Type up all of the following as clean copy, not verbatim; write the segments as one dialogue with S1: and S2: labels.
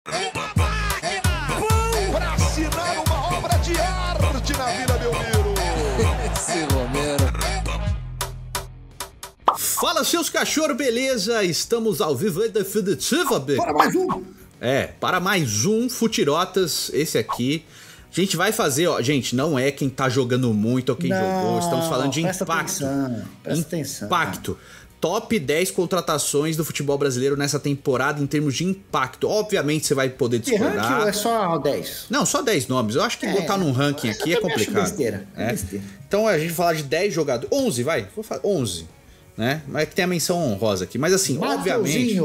S1: Para assinar uma obra de arte na Vila Belmiro.
S2: Esse Romero.
S3: Fala, seus cachorros, beleza? Estamos ao vivo aí da Definitiva,
S2: Para mais um.
S3: para mais um Futirotas, esse aqui. A gente vai fazer, ó, gente, não é quem tá jogando muito ou quem jogou, estamos falando de impacto.
S2: Presta atenção.
S3: Impacto. Top 10 contratações do futebol brasileiro nessa temporada em termos de impacto. Obviamente você vai poder
S2: Que ranking
S3: discordar.
S2: ou é só 10?
S3: Não, só 10 nomes. Eu acho que botar num ranking aqui é complicado.
S2: Besteira. Besteira.
S3: Então a gente vai falar de 10 jogadores. 11, vai. Vou falar 11. Né? Mas é que tem a menção honrosa aqui. Mas assim, obviamente...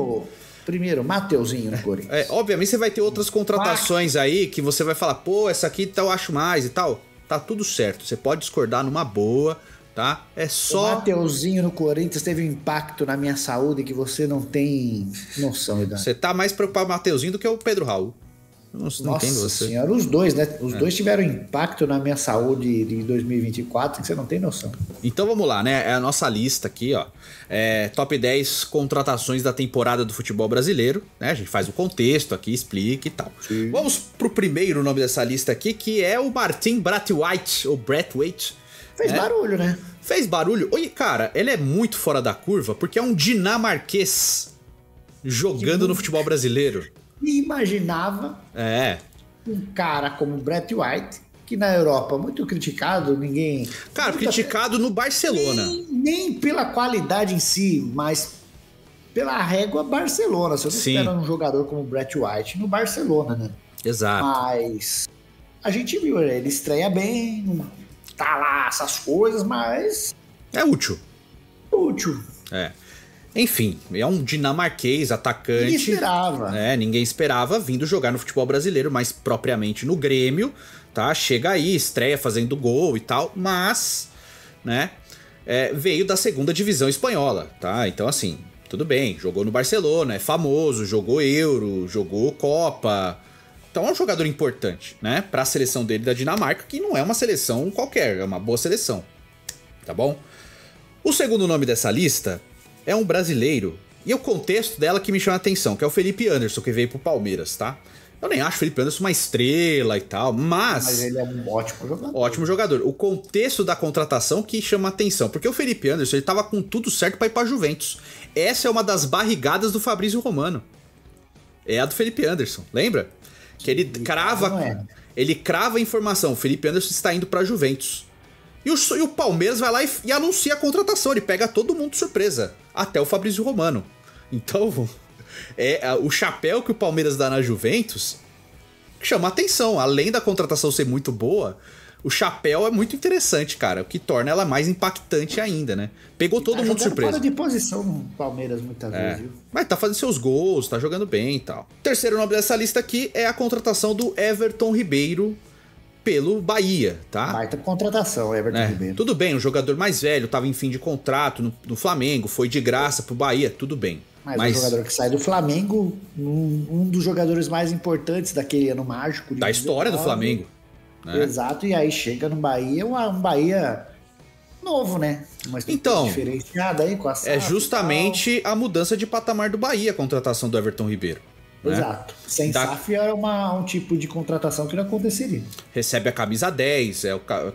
S2: Primeiro, Mateuzinho no Corinthians.
S3: Obviamente você vai ter outras contratações aí que você vai falar, pô, essa aqui eu acho mais e tal. Tá tudo certo. Você pode discordar numa boa, tá? É só...
S2: O Mateuzinho no Corinthians teve um impacto na minha saúde que você não tem noção, Eduardo.
S3: Você tá mais preocupado com o Mateuzinho do que o Pedro Raul. Não entendo você.
S2: Senhora, os dois, né? Os dois tiveram impacto na minha saúde de 2024 que você não tem noção.
S3: Então vamos lá, né? É a nossa lista aqui, ó. Top 10 contratações da temporada do futebol brasileiro, né? A gente faz o contexto aqui, explica e tal.
S2: Sim.
S3: Vamos pro primeiro nome dessa lista aqui, que é o Martin Braithwaite, ou Braithwaite.
S2: Fez barulho, né?
S3: Fez barulho. Oi, cara, ele é muito fora da curva porque é um dinamarquês jogando no futebol brasileiro.
S2: Imaginava um cara como Brett White, que na Europa muito criticado, ninguém...
S3: Cara, criticado no Barcelona.
S2: Nem pela qualidade em si, mas pela régua Barcelona. Você não espera um jogador como Brett White no Barcelona, né?
S3: Exato.
S2: Mas a gente viu, ele estreia bem, não tá lá essas coisas, mas...
S3: É útil.
S2: Útil.
S3: Enfim, é um dinamarquês, atacante.
S2: Ninguém esperava.
S3: Ninguém esperava vindo jogar no futebol brasileiro, mas propriamente no Grêmio, tá? Chega aí, estreia fazendo gol e tal, mas, né, veio da segunda divisão espanhola, tá? Então, assim, tudo bem, jogou no Barcelona, é famoso, jogou Euro, jogou Copa. Então é um jogador importante, né, pra seleção dele da Dinamarca, que não é uma seleção qualquer, é uma boa seleção, tá bom? O segundo nome dessa lista é um brasileiro, e é o contexto dela que me chama a atenção, que é o Felipe Anderson, que veio pro Palmeiras, tá? Eu nem acho o Felipe Anderson uma estrela e tal, mas
S2: ele é um ótimo jogador.
S3: Ótimo jogador. O contexto da contratação que chama a atenção, porque o Felipe Anderson, ele tava com tudo certo pra ir pra Juventus. Essa é uma das barrigadas do Fabrício Romano. É a do Felipe Anderson, lembra? Que ele crava a informação, o Felipe Anderson está indo pra Juventus. E o Palmeiras vai lá e anuncia a contratação, ele pega todo mundo de surpresa, até o Fabrício Romano. Então, o chapéu que o Palmeiras dá na Juventus chama a atenção. Além da contratação ser muito boa, o chapéu é muito interessante, cara, o que torna ela mais impactante ainda, né? Pegou todo mundo de surpresa.
S2: Fora de posição no Palmeiras muitas vezes, viu?
S3: Mas tá fazendo seus gols, tá jogando bem e tal. Terceiro nome dessa lista aqui é a contratação do Everton Ribeiro pelo Bahia, tá?
S2: Baita contratação, Everton Ribeiro.
S3: Tudo bem, um jogador mais velho, tava em fim de contrato no Flamengo, foi de graça pro Bahia, tudo bem.
S2: Mas um jogador que sai do Flamengo, um dos jogadores mais importantes daquele ano mágico.
S3: Da história do Flamengo. Né?
S2: Exato, e aí chega no Bahia, um Bahia novo, né? Uma estrutura diferenciada aí com a SAF.
S3: É justamente a mudança de patamar do Bahia, a contratação do Everton Ribeiro.
S2: Exato. Sem SAF era um tipo de contratação que não aconteceria.
S3: Recebe a camisa 10,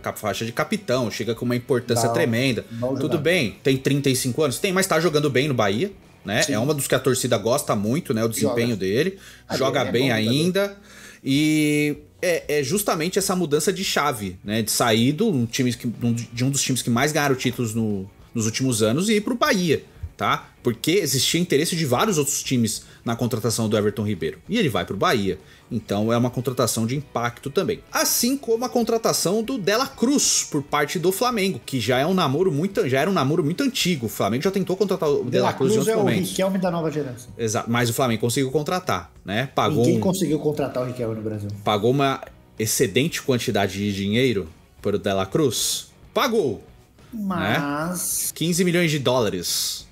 S3: a faixa de capitão, chega com uma importância tremenda. Tudo bem, tem 35 anos? Tem, mas tá jogando bem no Bahia, né? Sim. É uma dos que a torcida gosta muito, né? O desempenho dele. Joga bem ainda. E é justamente essa mudança de chave, né? De sair de um dos times que mais ganharam títulos nos últimos anos e ir pro Bahia. Tá? Porque existia interesse de vários outros times na contratação do Everton Ribeiro. E ele vai pro Bahia. Então é uma contratação de impacto também. Assim como a contratação do Dela Cruz por parte do Flamengo, que já era um namoro muito antigo. O Flamengo já tentou contratar o Dela Cruz em outros momentos.
S2: O Riquelme da nova geração.
S3: Exato, mas o Flamengo conseguiu contratar, né?
S2: Quem conseguiu contratar o Riquelme no Brasil?
S3: Pagou uma excedente quantidade de dinheiro para o Dela Cruz. Pagou.
S2: Mas...
S3: né? 15 milhões de dólares.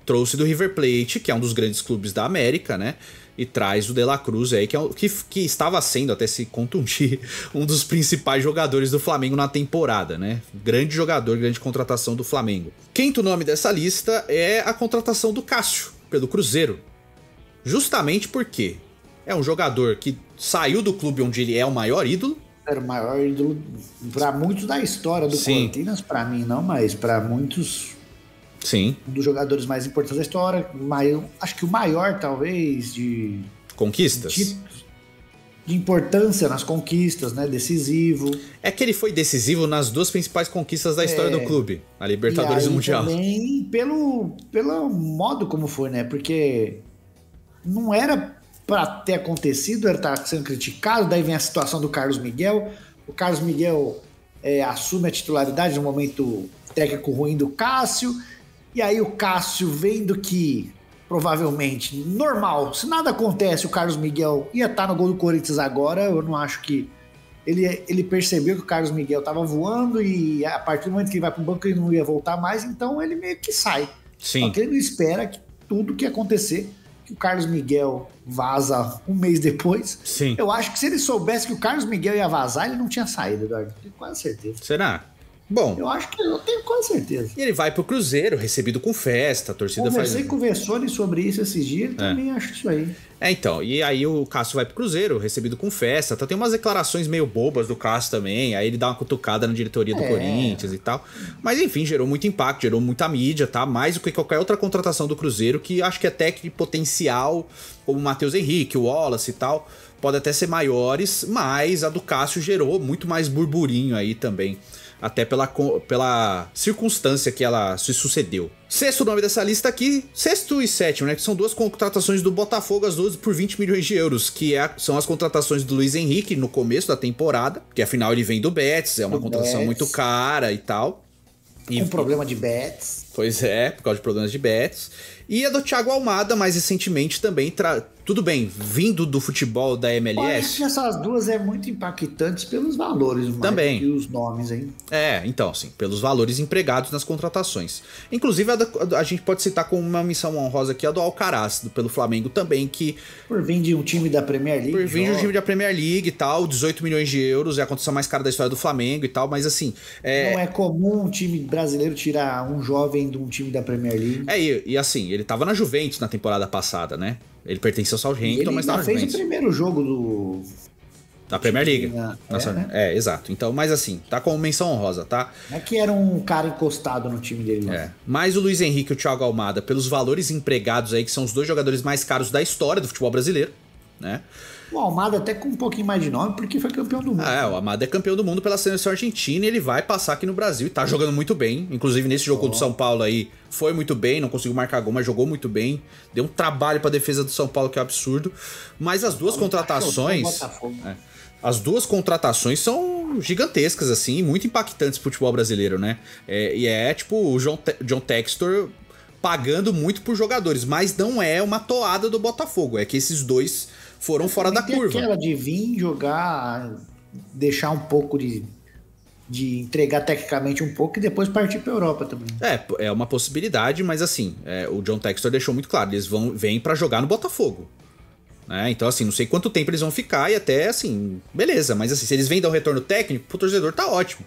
S3: Trouxe do River Plate, que é um dos grandes clubes da América, né? E traz o De La Cruz aí, que estava sendo, até se contundir, um dos principais jogadores do Flamengo na temporada, né? Grande jogador, grande contratação do Flamengo. Quinto nome dessa lista é a contratação do Cássio, pelo Cruzeiro. Justamente porque é um jogador que saiu do clube onde ele é o maior ídolo.
S2: Era o maior ídolo para muitos da história do Corinthians, para mim não, mas para muitos.
S3: Sim.
S2: Um dos jogadores mais importantes da história, acho que o maior, talvez, de
S3: conquistas.
S2: De importância nas conquistas, né? Decisivo.
S3: É que ele foi decisivo nas duas principais conquistas da história do clube, a Libertadores e o Mundial.
S2: Também pelo modo como foi, né? Porque não era para ter acontecido, ele tá sendo criticado, daí vem a situação do Carlos Miguel. O Carlos Miguel assume a titularidade no momento técnico ruim do Cássio, e aí o Cássio, vendo que provavelmente, normal, se nada acontece, o Carlos Miguel ia estar no gol do Corinthians agora. Eu não acho que ele percebeu que o Carlos Miguel estava voando, e a partir do momento que ele vai para o banco ele não ia voltar mais, então ele meio que sai.
S3: Sim.
S2: Só que ele não espera que tudo que acontecer, que o Carlos Miguel vaza um mês depois.
S3: Sim.
S2: Eu acho que se ele soubesse que o Carlos Miguel ia vazar, ele não tinha saído, Eduardo. Tenho quase certeza.
S3: Será? Bom,
S2: eu tenho quase certeza.
S3: E ele vai pro Cruzeiro, recebido com festa, a torcida
S2: Conversei com o Vessone sobre isso esses dias, também acho isso aí.
S3: Então, e aí o Cássio vai pro Cruzeiro, recebido com festa, tem umas declarações meio bobas do Cássio também, aí ele dá uma cutucada na diretoria do Corinthians e tal, mas enfim, gerou muito impacto, gerou muita mídia, tá? Mais do que qualquer outra contratação do Cruzeiro, que acho que até que potencial, como o Matheus Henrique, o Wallace e tal, pode até ser maiores, mas a do Cássio gerou muito mais burburinho aí também. Até pela circunstância que ela se sucedeu. Sexto nome dessa lista aqui, sexto e sétimo, né? Que são duas contratações do Botafogo, as duas por 20 milhões de euros, que são as contratações do Luiz Henrique no começo da temporada, que afinal ele vem do Betis, é uma contratação muito cara e tal.
S2: Com problema de bets.
S3: Pois é, por causa de problemas de bets. E a do Thiago Almada, mais recentemente também, tudo bem, vindo do futebol da MLS.
S2: Eu acho que essas duas muito impactantes pelos valores, mais
S3: também.
S2: Do que os nomes, hein?
S3: Então, sim, pelos valores empregados nas contratações. Inclusive, a gente pode citar como uma missão honrosa aqui a do Alcaraz, pelo Flamengo também, que...
S2: Por vir de um time da Premier League.
S3: Por vir de um time da Premier League e tal, 18 milhões de euros, é a contratação mais cara da história do Flamengo e tal, mas assim...
S2: Não é comum um time brasileiro tirar um jovem de um time da Premier League.
S3: E assim, ele tava na Juventus na temporada passada, né? Ele pertencia ao Southampton, mas tava na Juventus.
S2: Ele fez o primeiro jogo
S3: da Premier League. Exato. Então, mas assim, tá como menção honrosa, tá?
S2: É que era um cara encostado no time dele.
S3: Mas o Luiz Henrique e o Thiago Almada, pelos valores empregados aí, que são os dois jogadores mais caros da história do futebol brasileiro, né?
S2: O Almada até com um pouquinho mais de nome, porque foi campeão do mundo.
S3: O Almada é campeão do mundo pela seleção argentina, e ele vai passar aqui no Brasil e tá jogando muito bem. Inclusive nesse jogo do São Paulo aí, foi muito bem, não conseguiu marcar gol, mas jogou muito bem. Deu um trabalho pra defesa do São Paulo que é um absurdo. Mas as duas contratações... As duas contratações são gigantescas, assim, e muito impactantes pro futebol brasileiro, né? Tipo o John Textor pagando muito por jogadores, mas não é uma toada do Botafogo, é que esses dois foram fora da curva.
S2: Aquela de vir jogar, deixar um pouco de entregar tecnicamente um pouco e depois partir pra Europa também.
S3: É uma possibilidade, mas assim, o John Textor deixou muito claro, eles vêm pra jogar no Botafogo. Então assim, não sei quanto tempo eles vão ficar e até assim, beleza, mas assim, se eles vêm dar um retorno técnico, pro torcedor tá ótimo.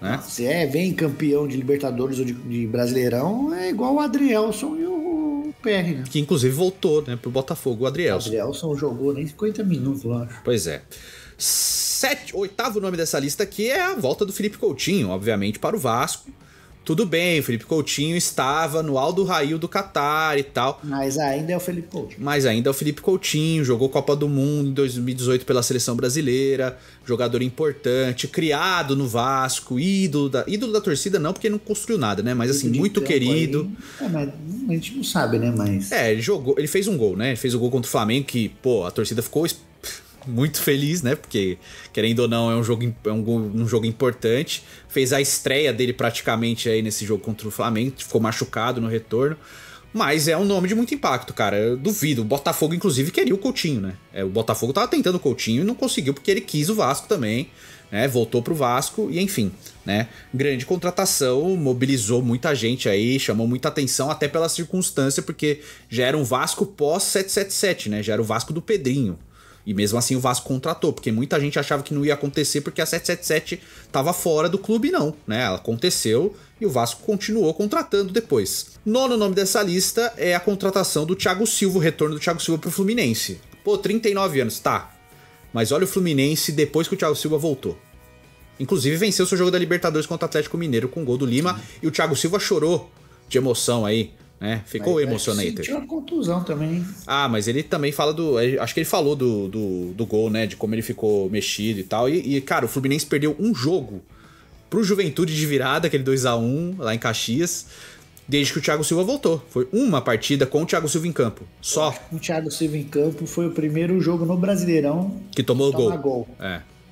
S3: Né?
S2: Se vem campeão de Libertadores ou de Brasileirão, é igual o Adrielson e o PR, né?
S3: Que inclusive voltou, né, pro Botafogo, o Adrielson.
S2: O Adrielson jogou nem 50 minutos, eu acho.
S3: Pois é. Oitavo nome dessa lista aqui é a volta do Felipe Coutinho, obviamente, para o Vasco. Tudo bem, o Felipe Coutinho estava no Al Rail do Catar e tal.
S2: Mas ainda é o Felipe Coutinho.
S3: Jogou Copa do Mundo em 2018 pela seleção brasileira, jogador importante, criado no Vasco, ídolo da torcida não, porque não construiu nada, né? Mas assim, muito querido.
S2: Mas a gente não sabe, né? Mas...
S3: ele fez um gol, né? Ele fez o gol contra o Flamengo que, a torcida ficou muito feliz, né? Porque, querendo ou não, é um jogo importante. Fez a estreia dele praticamente aí nesse jogo contra o Flamengo. Ficou machucado no retorno. Mas é um nome de muito impacto, cara. Eu duvido. O Botafogo, inclusive, queria o Coutinho, né? O Botafogo tava tentando o Coutinho e não conseguiu porque ele quis o Vasco também, né? Voltou pro Vasco e, enfim, né? Grande contratação, mobilizou muita gente aí, chamou muita atenção até pela circunstância, porque já era um Vasco pós 777, né? Já era o Vasco do Pedrinho. E mesmo assim o Vasco contratou, porque muita gente achava que não ia acontecer porque a 777 estava fora do clube, não, né? Ela aconteceu e o Vasco continuou contratando depois. Nono nome dessa lista é a contratação do Thiago Silva, o retorno do Thiago Silva para o Fluminense. Pô, 39 anos, tá. Mas olha o Fluminense depois que o Thiago Silva voltou. Inclusive venceu seu jogo da Libertadores contra o Atlético Mineiro com o gol do Lima. E o Thiago Silva chorou de emoção aí, né? Ficou emocionado.
S2: Sentiu uma contusão também.
S3: Ah, mas ele também fala do... Acho que ele falou do gol, né? De como ele ficou mexido e tal. E, cara, o Fluminense perdeu um jogo pro Juventude de virada, aquele 2-1 lá em Caxias, desde que o Thiago Silva voltou. Foi uma partida com o Thiago Silva em campo. Só.
S2: O Thiago Silva em campo foi o primeiro jogo no Brasileirão
S3: que tomou gol.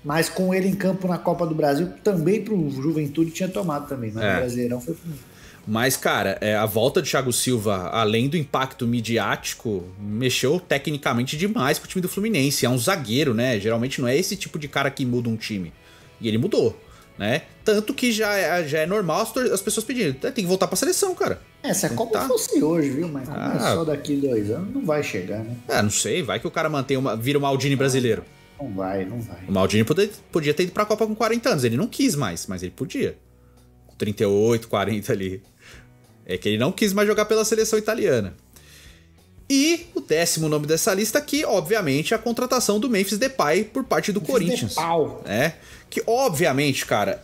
S2: Mas com ele em campo na Copa do Brasil, também pro Juventude tinha tomado também. Mas no Brasileirão foi primeiro.
S3: Mas, cara, a volta do Thiago Silva, além do impacto midiático, mexeu tecnicamente demais com o time do Fluminense. É um zagueiro, né? Geralmente não é esse tipo de cara que muda um time. E ele mudou, né? Tanto que já é normal as pessoas pedindo. Tem que voltar pra seleção, cara.
S2: Se a Copa fosse hoje, viu? Mas como é só daqui 2 anos, não vai chegar, né?
S3: Não sei. Vai que o cara vira o Maldini brasileiro.
S2: Não vai.
S3: O Maldini podia ter ido pra Copa com 40 anos. Ele não quis mais, mas ele podia. 38, 40 ali. É que ele não quis mais jogar pela seleção italiana. E o 10º nome dessa lista aqui, obviamente, é a contratação do Memphis Depay por parte do Corinthians. Que, obviamente, cara,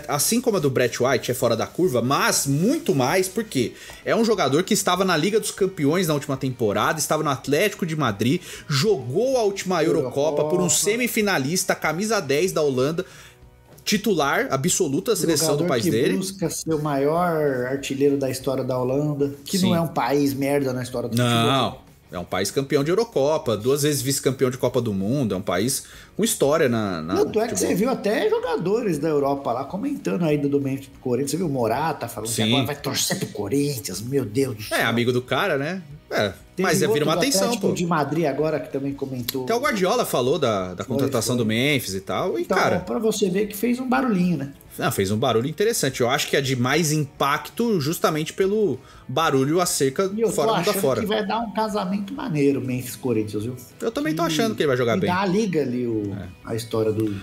S3: assim como a do Brett White é fora da curva, mas muito mais porque é um jogador que estava na Liga dos Campeões na última temporada, estava no Atlético de Madrid, jogou a última Eurocopa por um semifinalista, camisa 10 da Holanda, titular absoluto da seleção do país dele.
S2: Busca ser o maior artilheiro da história da Holanda, que não é um país merda na história do futebol.
S3: Não, é um país campeão de Eurocopa, 2 vezes vice-campeão de Copa do Mundo, é um país com história na
S2: Tanto é que você viu até jogadores da Europa lá comentando a ida do Memphis pro Corinthians. Você viu o Morata falando que agora vai torcer pro Corinthians, meu Deus do céu.
S3: Amigo do cara, né? Mas vira uma atenção, pô.
S2: De Madrid agora que também comentou.
S3: Até o Guardiola falou da contratação do Memphis e tal. E,
S2: então,
S3: cara,
S2: pra você ver que fez um barulhinho, né?
S3: Fez um barulho interessante. Eu acho que é de mais impacto justamente pelo barulho acerca fora do mundo afora.
S2: Que vai dar um casamento maneiro, Memphis Corinthians, viu?
S3: Eu também tô achando que ele vai jogar bem.
S2: Dá a liga ali a história do...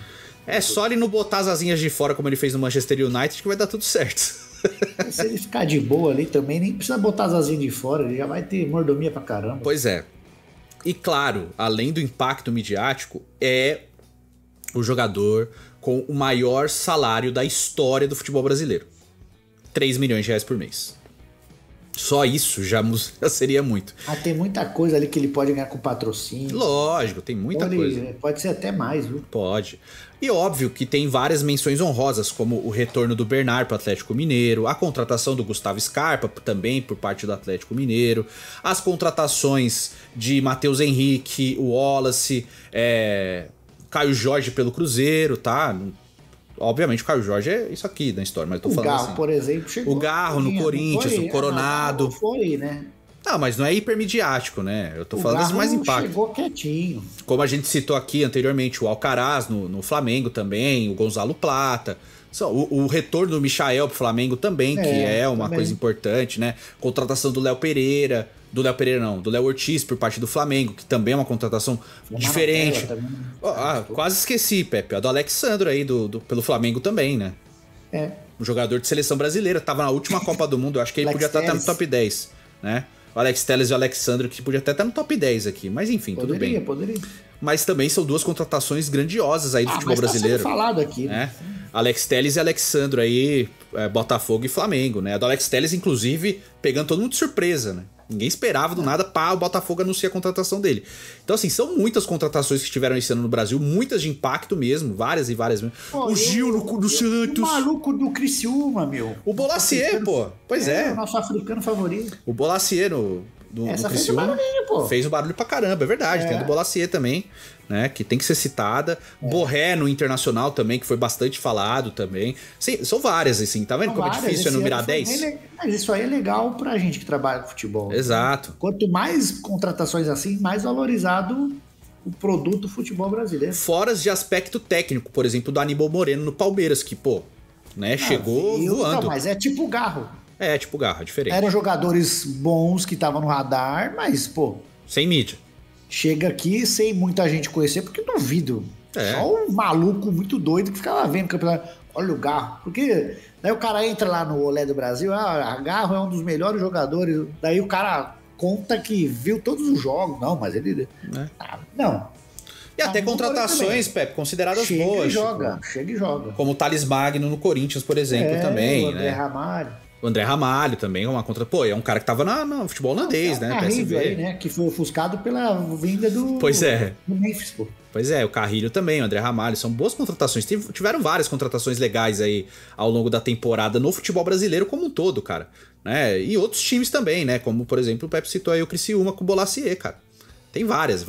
S3: Só ele não botar as asinhas de fora como ele fez no Manchester United que vai dar tudo certo.
S2: Se ele ficar de boa ali também, nem precisa botar as asinhas de fora, ele já vai ter mordomia pra caramba.
S3: Pois é. E claro, além do impacto midiático, é o jogador com o maior salário da história do futebol brasileiro. 3 milhões de reais por mês. Só isso já seria muito.
S2: Tem muita coisa ali que ele pode ganhar com patrocínio.
S3: Lógico, tem muita coisa.
S2: Pode ser até mais, viu?
S3: Pode. E óbvio que tem várias menções honrosas, como o retorno do Bernard para o Atlético Mineiro, a contratação do Gustavo Scarpa também por parte do Atlético Mineiro, as contratações de Matheus Henrique, o Wallace, Caio Jorge pelo Cruzeiro, tá? Obviamente o Caio Jorge é isso aqui da história, mas eu tô falando
S2: Garro,
S3: assim.
S2: por exemplo, chegou.
S3: O Garro no Corinthians, o Coronado.
S2: Não foi, né?
S3: Não, mas não é hipermidiático, né? Eu tô falando das mais impacto.
S2: Chegou quietinho.
S3: Como a gente citou aqui anteriormente, o Alcaraz no Flamengo também, o Gonzalo Plata. O retorno do Michael pro Flamengo também, que é uma coisa importante, né? Contratação do Léo Pereira. Do Léo Ortiz por parte do Flamengo, que também é uma contratação diferente. Quase esqueci, Pepe. A do Alexandre aí, pelo Flamengo também, né? Um jogador de seleção brasileira. Tava na última Copa do Mundo. Eu acho que ele podia estar até no top 10, né? O Alex Telles e o Alexandre, que podia até estar no top 10 aqui. Mas enfim, tudo bem.
S2: Poderia.
S3: Mas também são 2 contratações grandiosas aí do futebol brasileiro.
S2: Tá sendo falado aqui,
S3: né? Alex Telles e Alexandre aí, Botafogo e Flamengo, né? A do Alex Telles, inclusive, pegando todo mundo de surpresa, né? Ninguém esperava do nada, o Botafogo anuncia a contratação dele. Então, assim, são muitas contratações que tiveram esse ano no Brasil, muitas de impacto mesmo, várias e várias mesmo. O Gil no Santos.
S2: O maluco do Criciúma, meu.
S3: O Bolacier, pô. Pois é.
S2: O nosso africano favorito.
S3: O Bolacier do
S2: Criciúma.
S3: Fez um barulhinho, pô. Fez um barulho pra caramba, é verdade. Tem a do Bolacier também, né? Que tem que ser citada. Borré no Internacional também, que foi bastante falado também. Sim, são várias, assim. Tá vendo como é difícil enumerar 10?
S2: Mas isso aí é legal pra gente que trabalha com futebol.
S3: Exato.
S2: Né? Quanto mais contratações assim, mais valorizado o produto futebol brasileiro.
S3: Fora de aspecto técnico, por exemplo, do Aníbal Moreno no Palmeiras, que, pô, né, chegou voando.
S2: Não, mas é tipo o Garro.
S3: Tipo Garro, é diferente.
S2: Eram jogadores bons que estavam no radar, mas, pô...
S3: Sem mídia.
S2: Chega aqui sem muita gente conhecer, porque duvido. Só um maluco muito doido que ficava vendo o campeonato. Olha o Garro. Porque daí o cara entra lá no Olé do Brasil, Garro é um dos melhores jogadores. Daí o cara conta que viu todos os jogos. Não, mas ele... não.
S3: E até contratações, Pepe, consideradas boas.
S2: Chega e joga.
S3: Como o Thales Magno no Corinthians, por exemplo, também.
S2: O André Ramalho.
S3: O André Ramalho também é uma contra... Pô, é um cara que tava no futebol holandês, né?
S2: PSV. Aí, né? Que foi ofuscado pela vinda do...
S3: Pois é.
S2: Do Memphis, pô.
S3: Pois é, o Carrilho também, o André Ramalho, são boas contratações. Tiveram várias contratações legais aí ao longo da temporada no futebol brasileiro como um todo, cara. Né? E outros times também, né? Como, por exemplo, o Pepe citou aí o Criciúma com o Bolasie, cara. Tem várias,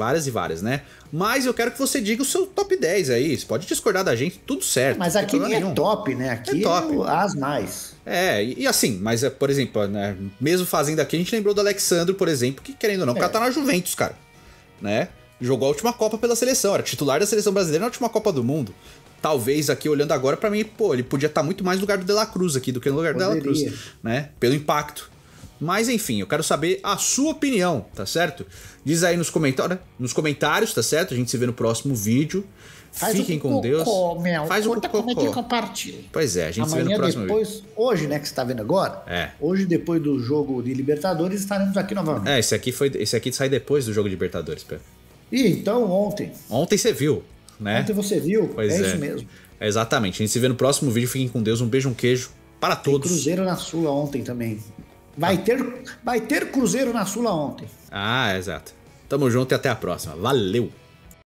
S3: né? Mas eu quero que você diga o seu top 10 aí. Você pode discordar da gente, tudo certo.
S2: Mas aqui nem é top, né? Aqui é top. As mais.
S3: E assim, mas, por exemplo, né, mesmo fazendo aqui, a gente lembrou do Alexandre, por exemplo, que querendo ou não, o cara tá na Juventus, cara. Né? Jogou a última Copa pela seleção, era titular da seleção brasileira na última Copa do Mundo. Talvez aqui, olhando agora, pra mim, pô, ele podia estar muito mais no lugar do De La Cruz aqui do que no lugar do De La Cruz, né? Pelo impacto. Mas enfim, eu quero saber a sua opinião, tá certo? Diz aí nos comentários, tá certo? A gente se vê no próximo vídeo. Fiquem com Deus.
S2: Faz o cocô. Compartilha.
S3: Pois é, a gente se vê no próximo vídeo.
S2: Hoje, né, que você tá vendo agora? Hoje, depois do jogo de Libertadores, estaremos aqui novamente.
S3: Esse aqui sai depois do jogo de Libertadores, Pedro.
S2: Então ontem.
S3: Ontem você viu, né?
S2: Ontem você viu,
S3: pois é isso
S2: mesmo.
S3: Exatamente, a gente se vê no próximo vídeo. Fiquem com Deus, um beijo, um queijo para todos.
S2: Tem Cruzeiro na Sula ontem também. Vai ter Cruzeiro na Sula ontem.
S3: Exato. Tamo junto e até a próxima. Valeu!